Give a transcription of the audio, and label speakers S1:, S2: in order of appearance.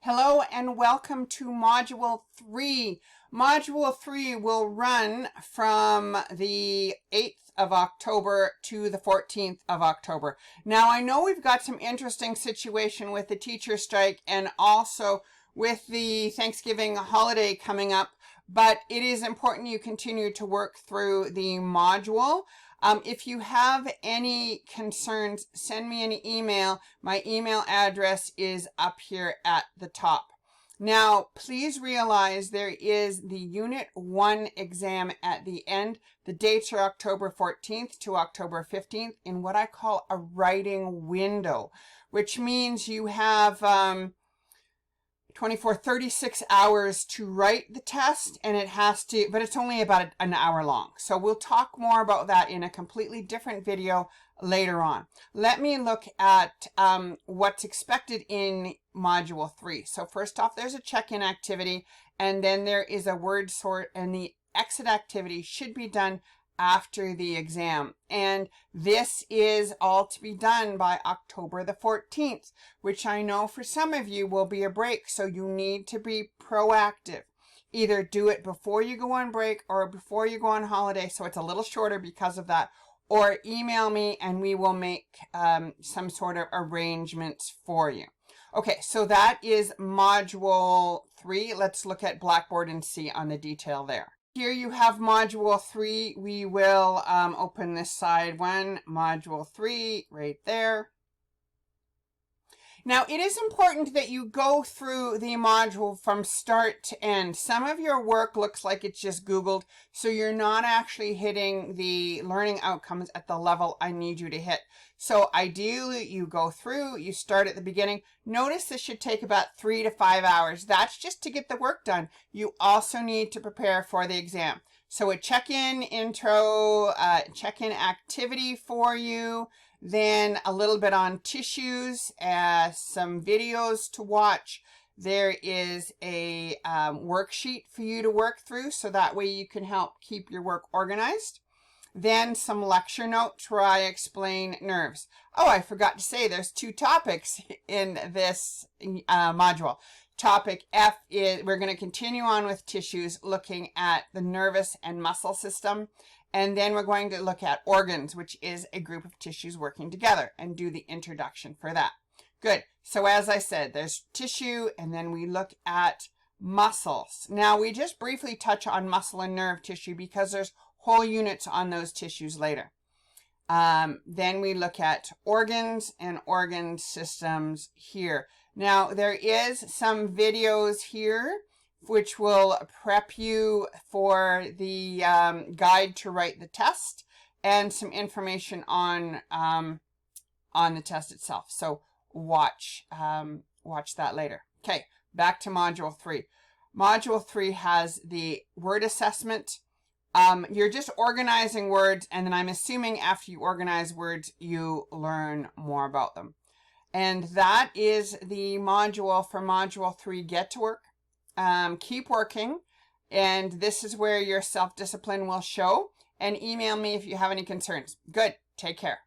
S1: Hello and welcome to Module 3. Module 3 will run from the 8th of October to the 14th of October. Now I know we've got some interesting situation with the teacher strike and also with the Thanksgiving holiday coming up, but it is important you continue to work through the module. If you have any concerns, send me an email. My email address is up here at the top. Now, please realize there is the Unit 1 exam at the end. The dates are October 14th to October 15th in what I call a writing window, which means you have 36 hours to write the test, and it has to, but it's only about an hour long. So we'll talk more about that in a completely different video later on. Let me look at what's expected in Module 3. So first off, there's a check-in activity, and then there is a word sort, and the exit activity should be done after the exam. And this is all to be done by October the 14th, which I know for some of you will be a break. So you need to be proactive. Either do it before you go on break or before you go on holiday, so it's a little shorter because of that, or email me and we will make some sort of arrangements for you. Okay, so that is Module 3. Let's look at Blackboard and see on the detail there. Here you have Module 3. We will open this side one, Module 3, right there. Now, it is important that you go through the module from start to end. Some of your work looks like it's just Googled, so you're not actually hitting the learning outcomes at the level I need you to hit. So ideally, you go through, you start at the beginning. Notice this should take about 3 to 5 hours. That's just to get the work done. You also need to prepare for the exam. So a check-in intro, check-in activity for you, then a little bit on tissues, some videos to watch. There is a worksheet for you to work through, so that way you can help keep your work organized. Then some lecture notes where I explain nerves. Oh, I forgot to say there's 2 topics in this module. Topic F is, we're going to continue on with tissues, looking at the nervous and muscle system. And then we're going to look at organs, which is a group of tissues working together, and do the introduction for that. Good. So as I said, there's tissue, and then we look at muscles. Now, we just briefly touch on muscle and nerve tissue because there's whole units on those tissues later. Then we look at organs and organ systems here. Now, there is some videos here which will prep you for the guide to write the test and some information on the test itself. So watch that later. Okay, back to Module 3. Module 3 has the word assessment. You're just organizing words, and then I'm assuming after you organize words, you learn more about them. And that is the module for Module 3, Get to Work. Keep working, and this is where your self-discipline will show, and email me if you have any concerns. Good. Take care.